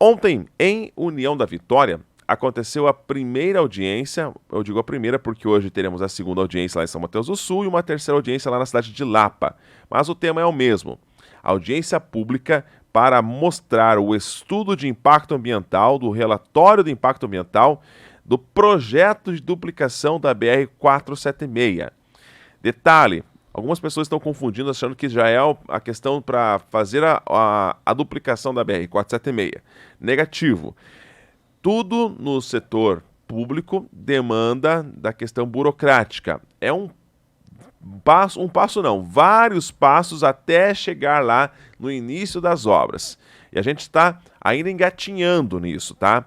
Ontem, em União da Vitória, aconteceu a primeira audiência, eu digo a primeira porque hoje teremos a segunda audiência lá em São Mateus do Sul e uma terceira audiência lá na cidade de Lapa, mas o tema é o mesmo. Audiência pública para mostrar o estudo de impacto ambiental, do relatório de impacto ambiental, do projeto de duplicação da BR-476. Detalhe, algumas pessoas estão confundindo, achando que já é a questão para fazer a duplicação da BR-476. Negativo. Tudo no setor público demanda da questão burocrática. É vários passos até chegar lá no início das obras. E a gente está ainda engatinhando nisso, tá?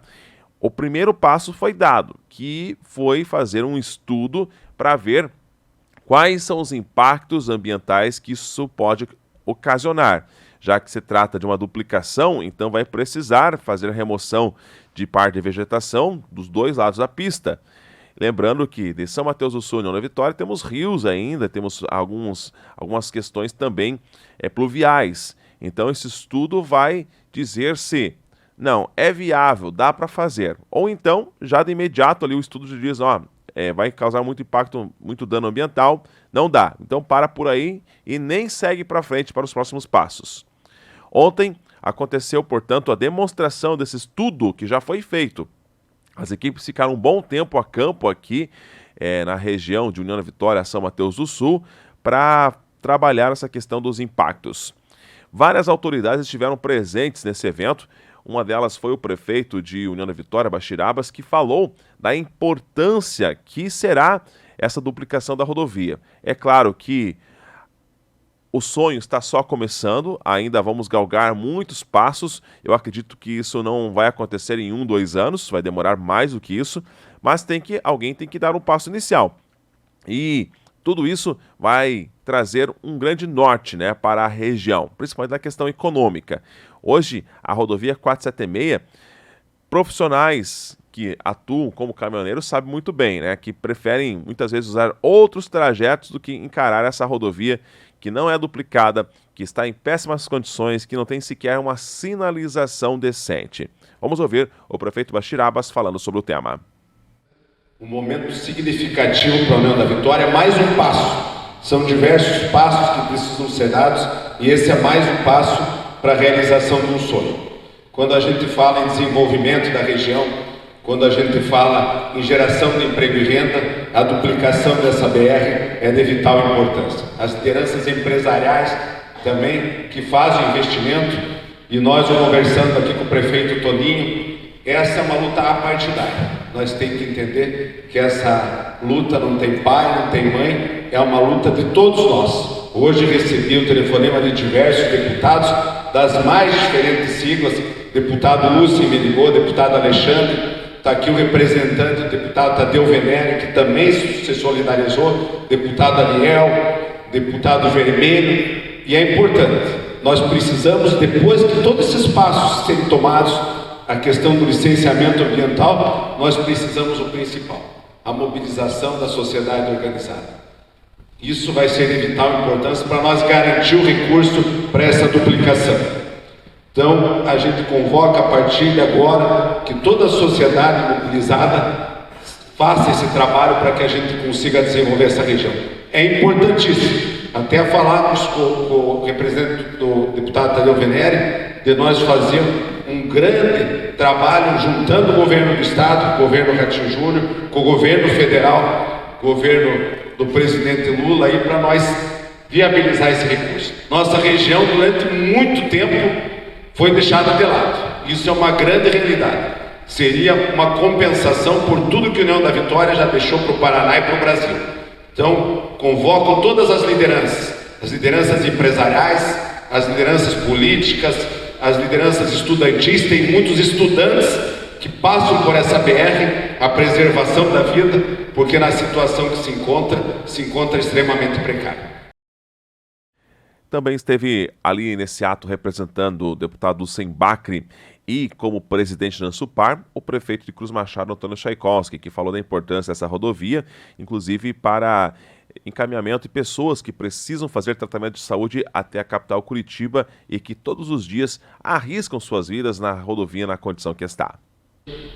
O primeiro passo foi dado, que foi fazer um estudo para ver quais são os impactos ambientais que isso pode ocasionar. Já que se trata de uma duplicação, então vai precisar fazer a remoção de parte de vegetação dos dois lados da pista. Lembrando que de São Mateus do Sul e União da Vitória temos rios ainda, temos algumas questões também pluviais. Então esse estudo vai dizer se não, é viável, dá para fazer. Ou então, já de imediato ali o estudo diz, vai causar muito impacto, muito dano ambiental, não dá. Então para por aí e nem segue para frente para os próximos passos. Ontem aconteceu, portanto, a demonstração desse estudo que já foi feito. As equipes ficaram um bom tempo a campo aqui na região de União da Vitória, São Mateus do Sul, para trabalhar essa questão dos impactos. Várias autoridades estiveram presentes nesse evento. Uma delas foi o prefeito de União da Vitória, Bachirabas, que falou da importância que será essa duplicação da rodovia. É claro que o sonho está só começando, ainda vamos galgar muitos passos. Eu acredito que isso não vai acontecer em 1, 2 anos, vai demorar mais do que isso, mas alguém tem que dar um passo inicial. E tudo isso vai trazer um grande norte, né, para a região, principalmente na questão econômica. Hoje, a rodovia 476, profissionais que atuam como caminhoneiros sabem muito bem, né, que preferem muitas vezes usar outros trajetos do que encarar essa rodovia que não é duplicada, que está em péssimas condições, que não tem sequer uma sinalização decente. Vamos ouvir o prefeito Bachirabas falando sobre o tema. Um momento significativo para a União da Vitória, mais um passo. São diversos passos que precisam ser dados e esse é mais um passo para a realização de um sonho. Quando a gente fala em desenvolvimento da região, quando a gente fala em geração de emprego e renda, a duplicação dessa BR é de vital importância. As lideranças empresariais também que fazem investimento, e nós conversando aqui com o prefeito Toninho, essa é uma luta apartidária. Nós temos que entender que essa luta não tem pai, não tem mãe, é uma luta de todos nós. Hoje recebi o telefonema de diversos deputados das mais diferentes siglas, deputado Lúcio me ligou, deputado Alexandre, está aqui o representante, o deputado Tadeu Venere, que também se solidarizou, deputado Ariel, deputado Vermelho, e é importante, nós precisamos, depois que todos esses passos serem tomados, a questão do licenciamento ambiental, nós precisamos o principal, a mobilização da sociedade organizada. Isso vai ser de vital importância para nós garantir o recurso para essa duplicação. Então, a gente convoca a partir de agora que toda a sociedade mobilizada faça esse trabalho para que a gente consiga desenvolver essa região. É importantíssimo, até falarmos com o representante do deputado Tadeu Venere, de nós fazermos um grande trabalho juntando o governo do estado, o governo Ratinho Júnior, com o governo federal, governo do presidente Lula, aí para nós viabilizar esse recurso. Nossa região, durante muito tempo, foi deixada de lado. Isso é uma grande realidade. Seria uma compensação por tudo que a União da Vitória já deixou para o Paraná e para o Brasil. Então, convoco todas as lideranças empresariais, as lideranças políticas, as lideranças estudantis, tem muitos estudantes que passam por essa BR, a preservação da vida, porque na situação que se encontra extremamente precária. Também esteve ali nesse ato representando o deputado Sem Bacri e como presidente da ANSUPAR, o prefeito de Cruz Machado, Antônio Tchaikovsky, que falou da importância dessa rodovia, inclusive para encaminhamento e pessoas que precisam fazer tratamento de saúde até a capital Curitiba e que todos os dias arriscam suas vidas na rodovia na condição que está.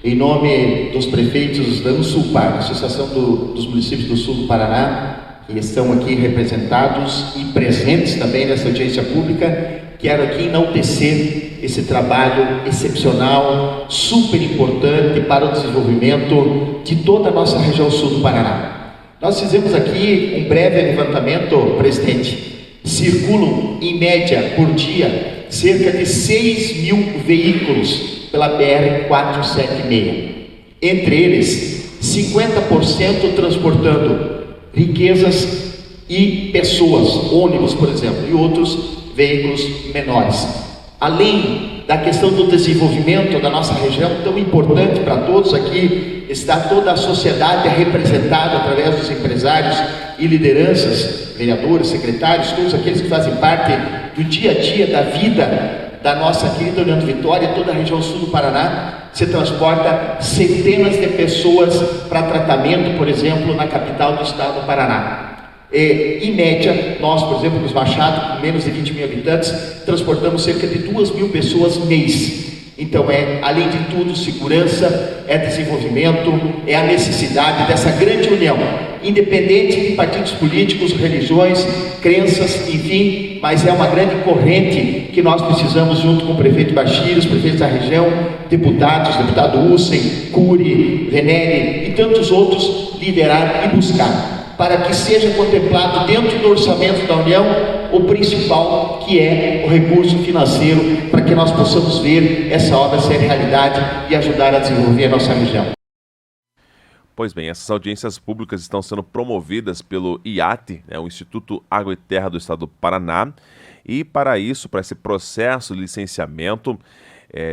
Em nome dos prefeitos da Unsulpar, Associação dos Municípios do Sul do Paraná, que estão aqui representados e presentes também nessa audiência pública, quero aqui enaltecer esse trabalho excepcional, super importante para o desenvolvimento de toda a nossa região sul do Paraná. Nós fizemos aqui um breve levantamento, presidente. Circulam, em média, por dia, cerca de 6 mil veículos pela BR-476. Entre eles, 50% transportando riquezas e pessoas, ônibus, por exemplo, e outros veículos menores. Além da questão do desenvolvimento da nossa região, tão importante para todos aqui, está toda a sociedade representada através dos empresários e lideranças, vereadores, secretários, todos aqueles que fazem parte do dia a dia da vida da nossa querida União de Vitória, toda a região sul do Paraná. Se transporta centenas de pessoas para tratamento, por exemplo, na capital do estado do Paraná. Em média, nós, por exemplo, nos Machado, com menos de 20 mil habitantes, transportamos cerca de 2 mil pessoas mês. Então, além de tudo, segurança, é desenvolvimento, é a necessidade dessa grande união, independente de partidos políticos, religiões, crenças, enfim, mas é uma grande corrente que nós precisamos, junto com o prefeito Bachir, os prefeitos da região, deputados, deputado Ussen, Cury, Venere e tantos outros, liderar e buscar, para que seja contemplado dentro do orçamento da União o principal, que é o recurso financeiro, para que nós possamos ver essa obra ser realidade e ajudar a desenvolver a nossa região. Pois bem, essas audiências públicas estão sendo promovidas pelo IAT, o Instituto Água e Terra do Estado do Paraná, e para isso, para esse processo de licenciamento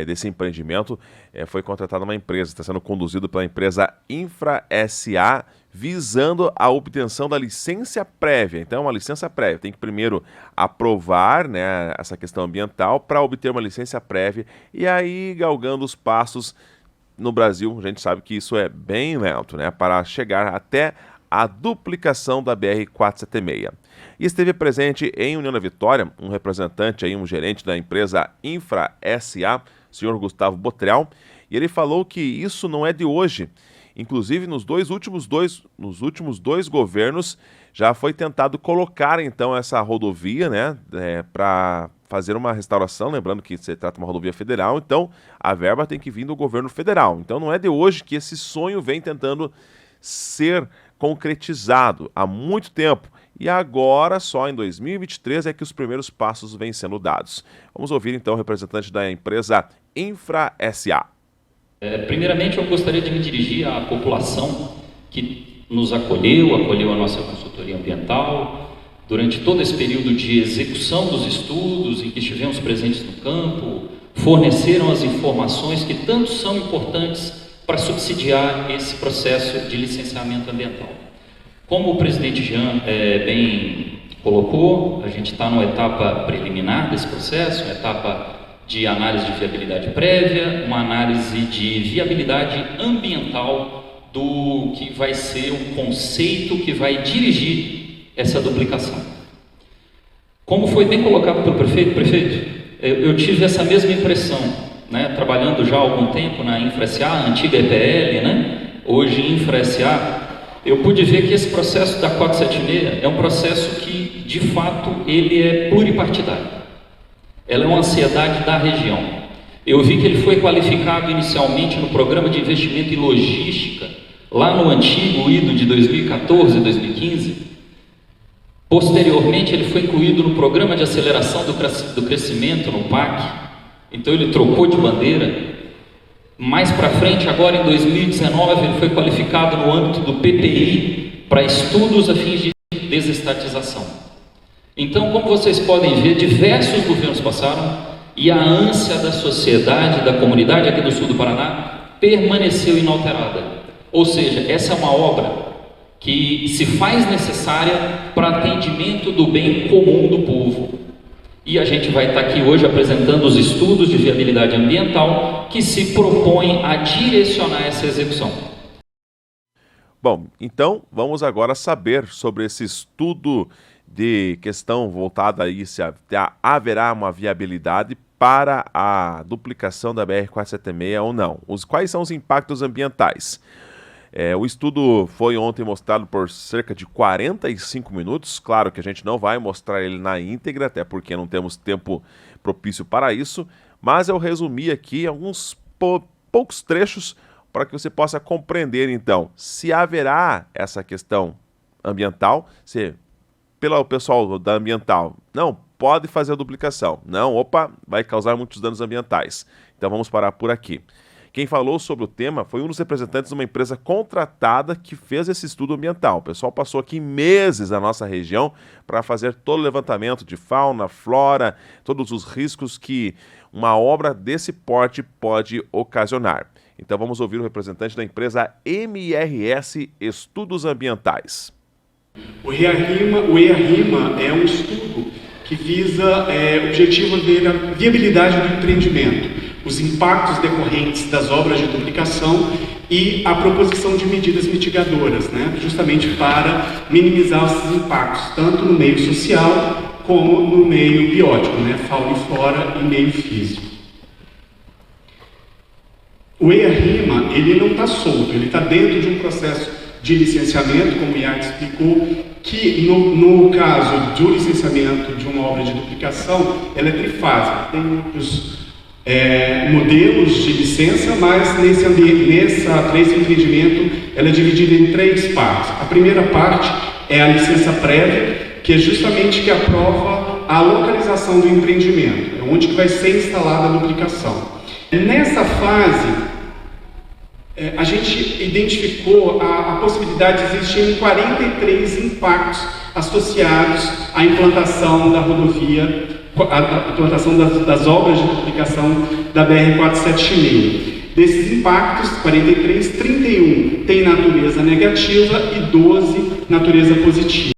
desse empreendimento, foi contratada uma empresa, está sendo conduzido pela empresa Infra SA, visando a obtenção da licença prévia. Então, uma licença prévia, tem que primeiro aprovar, essa questão ambiental para obter uma licença prévia, e aí, galgando os passos. No Brasil, a gente sabe que isso é bem lento, para chegar até a duplicação da BR-476. E esteve presente em União da Vitória um representante, um gerente da empresa Infra SA, o senhor Gustavo Botrel, e ele falou que isso não é de hoje. Inclusive, nos últimos dois governos, já foi tentado colocar, então, essa rodovia, para fazer uma restauração, lembrando que se trata de uma rodovia federal, então a verba tem que vir do governo federal. Então não é de hoje que esse sonho vem tentando ser concretizado há muito tempo. E agora, só em 2023, é que os primeiros passos vêm sendo dados. Vamos ouvir, então, o representante da empresa Infra SA. Primeiramente, eu gostaria de me dirigir à população que nos acolheu a nossa consultoria ambiental, durante todo esse período de execução dos estudos em que estivemos presentes no campo, forneceram as informações que tanto são importantes para subsidiar esse processo de licenciamento ambiental. Como o presidente Jean bem colocou, a gente está numa etapa preliminar desse processo, uma etapa de análise de viabilidade prévia, uma análise de viabilidade ambiental do que vai ser o conceito que vai dirigir essa duplicação. Como foi bem colocado pelo prefeito, eu tive essa mesma impressão, trabalhando já há algum tempo na Infra SA, a antiga EPL, hoje Infra SA, eu pude ver que esse processo da 476 é um processo que, de fato, ele é pluripartidário. Ela é uma ansiedade da região. Eu vi que ele foi qualificado inicialmente no Programa de Investimento em Logística, lá no antigo IDO de 2014 e 2015, posteriormente, ele foi incluído no Programa de Aceleração do Crescimento, no PAC, então ele trocou de bandeira. Mais para frente, agora em 2019, ele foi qualificado no âmbito do PPI para estudos a fins de desestatização. Então, como vocês podem ver, diversos governos passaram e a ânsia da sociedade, da comunidade aqui do sul do Paraná, permaneceu inalterada. Ou seja, essa é uma obra que se faz necessária para atendimento do bem comum do povo. E a gente vai estar aqui hoje apresentando os estudos de viabilidade ambiental que se propõem a direcionar essa execução. Bom, então vamos agora saber sobre esse estudo de questão voltada aí se haverá uma viabilidade para a duplicação da BR-476 ou não. Quais são os impactos ambientais? O estudo foi ontem mostrado por cerca de 45 minutos. Claro que a gente não vai mostrar ele na íntegra, até porque não temos tempo propício para isso, mas eu resumi aqui alguns poucos trechos para que você possa compreender, então, se haverá essa questão ambiental, se pelo pessoal da ambiental, não, pode fazer a duplicação. Não, opa, vai causar muitos danos ambientais. Então vamos parar por aqui. Quem falou sobre o tema foi um dos representantes de uma empresa contratada que fez esse estudo ambiental. O pessoal passou aqui meses na nossa região para fazer todo o levantamento de fauna, flora, todos os riscos que uma obra desse porte pode ocasionar. Então vamos ouvir o representante da empresa MRS Estudos Ambientais. O EARIMA é um estudo que visa objetivo ver a viabilidade do empreendimento, os impactos decorrentes das obras de duplicação e a proposição de medidas mitigadoras, justamente para minimizar esses impactos, tanto no meio social como no meio biótico, fauna e flora e meio físico. O EARIMA, ele não está solto, ele está dentro de um processo de licenciamento, como o Iago explicou, que no caso do licenciamento de uma obra de duplicação, ela é trifásica. Tem muitos modelos de licença, mas nesse empreendimento ela é dividida em 3 partes. A primeira parte é a licença prévia, que é justamente que aprova a localização do empreendimento, é onde que vai ser instalada a duplicação. Nessa fase, a gente identificou a possibilidade de existirem 43 impactos associados à implantação da rodovia, à implantação das obras de duplicação da BR-476. Desses impactos, 43, 31 tem natureza negativa e 12 natureza positiva,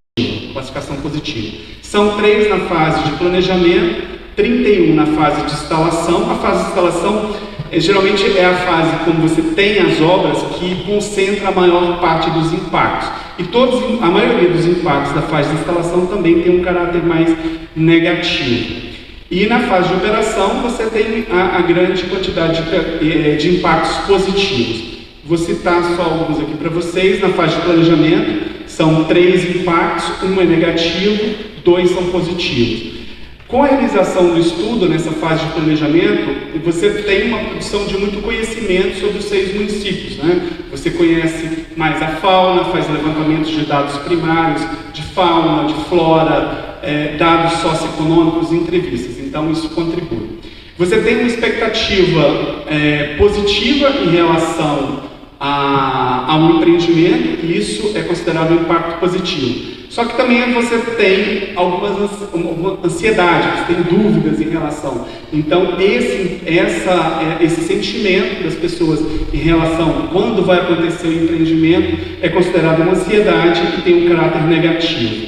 classificação positiva. São 3 na fase de planejamento, 31 na fase de instalação. A fase de instalação geralmente é a fase quando você tem as obras que concentra a maior parte dos impactos. E a maioria dos impactos da fase de instalação também tem um caráter mais negativo. E na fase de operação você tem a grande quantidade de impactos positivos. Vou citar só alguns aqui para vocês. Na fase de planejamento são 3 impactos, 1 é negativo, 2 são positivos. Com a realização do estudo nessa fase de planejamento, você tem uma produção de muito conhecimento sobre os 6 municípios, Você conhece mais a fauna, faz levantamentos de dados primários, de fauna, de flora, dados socioeconômicos e entrevistas. Então isso contribui. Você tem uma expectativa positiva em relação a um empreendimento, e isso é considerado um impacto positivo. Só que também você tem alguma ansiedade, você tem dúvidas em relação. Então, esse sentimento das pessoas em relação a quando vai acontecer o empreendimento é considerado uma ansiedade e tem um caráter negativo.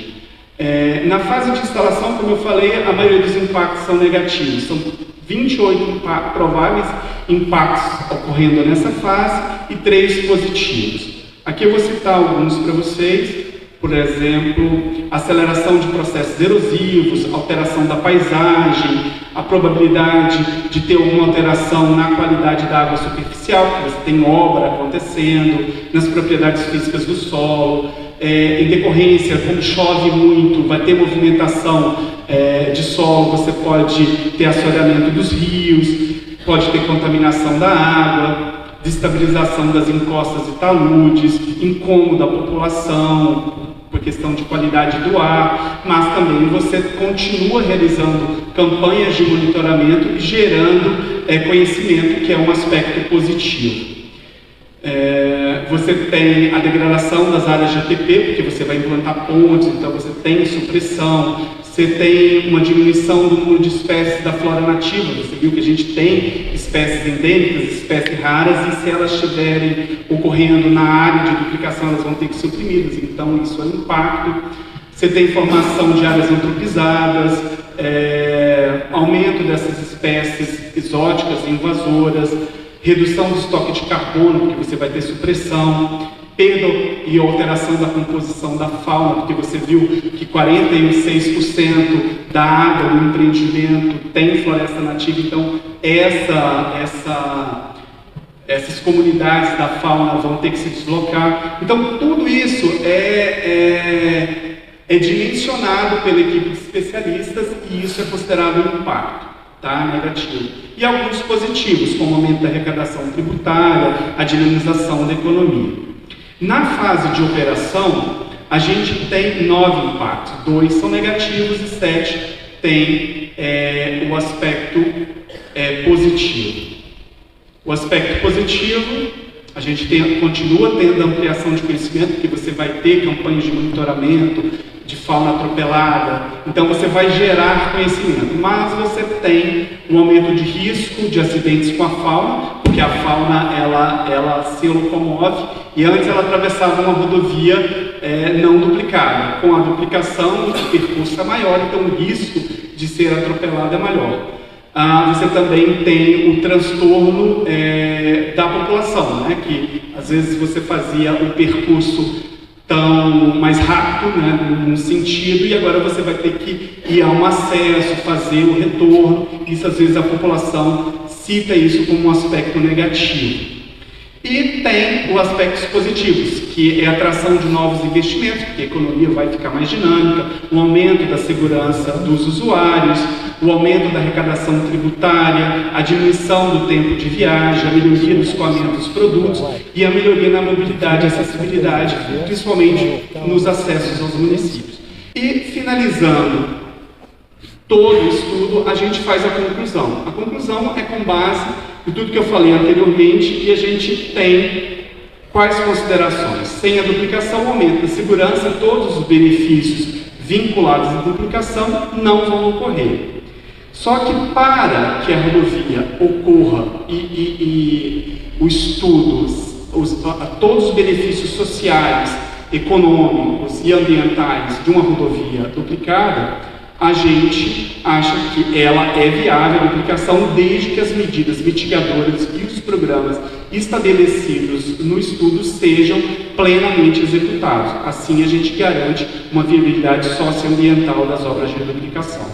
Na fase de instalação, como eu falei, a maioria dos impactos são negativos. São 28 prováveis impactos ocorrendo nessa fase e 3 positivos. Aqui eu vou citar alguns para vocês. Por exemplo, aceleração de processos erosivos, alteração da paisagem, a probabilidade de ter alguma alteração na qualidade da água superficial, porque você tem obra acontecendo, nas propriedades físicas do solo, em decorrência, como chove muito, vai ter movimentação de solo, você pode ter assoreamento dos rios, pode ter contaminação da água, destabilização das encostas e taludes, incômodo à população, por questão de qualidade do ar, mas também você continua realizando campanhas de monitoramento e gerando conhecimento, que é um aspecto positivo. Você tem a degradação das áreas de ATP, porque você vai implantar pontes, então você tem supressão, você tem uma diminuição do número de espécies da flora nativa. Você viu que a gente tem espécies endêmicas, espécies raras, e se elas estiverem ocorrendo na área de duplicação, elas vão ter que ser suprimidas, então isso é um impacto. Você tem formação de áreas antropizadas, aumento dessas espécies exóticas e invasoras, redução do estoque de carbono, porque você vai ter supressão, perda e alteração da composição da fauna, porque você viu que 46% da água do empreendimento tem floresta nativa, então essas comunidades da fauna vão ter que se deslocar. Então tudo isso é dimensionado pela equipe de especialistas e isso é considerado um impacto, tá? Negativo. E alguns positivos, como o aumento da arrecadação tributária, a dinamização da economia. Na fase de operação, a gente tem 9 impactos, 2 são negativos e 7 tem o aspecto positivo. O aspecto positivo, a gente continua tendo ampliação de conhecimento, porque você vai ter campanhas de monitoramento de fauna atropelada, então você vai gerar conhecimento, mas você tem um aumento de risco de acidentes com a fauna, porque a fauna ela se locomove e antes ela atravessava uma rodovia não duplicada. Com a duplicação, o percurso é maior, então o risco de ser atropelado é maior. Você também tem o transtorno da população, né? Que às vezes você fazia o percurso mais rápido, né, num sentido, e agora você vai ter que ir a um acesso, fazer o retorno. Isso às vezes a população cita isso como um aspecto negativo. E tem os aspectos positivos, que é a atração de novos investimentos, porque a economia vai ficar mais dinâmica, o aumento da segurança dos usuários, o aumento da arrecadação tributária, a diminuição do tempo de viagem, a melhoria do escoamento dos produtos e a melhoria na mobilidade e acessibilidade, principalmente nos acessos aos municípios. E, finalizando todo o estudo, a gente faz a conclusão. A conclusão é com base em tudo que eu falei anteriormente e a gente tem quais considerações? Sem a duplicação, o aumento da segurança, todos os benefícios vinculados à duplicação não vão ocorrer. Só que para que a rodovia ocorra e o estudo, todos os benefícios sociais, econômicos e ambientais de uma rodovia duplicada, a gente acha que ela é viável a duplicação desde que as medidas mitigadoras e os programas estabelecidos no estudo sejam plenamente executados. Assim a gente garante uma viabilidade socioambiental das obras de duplicação.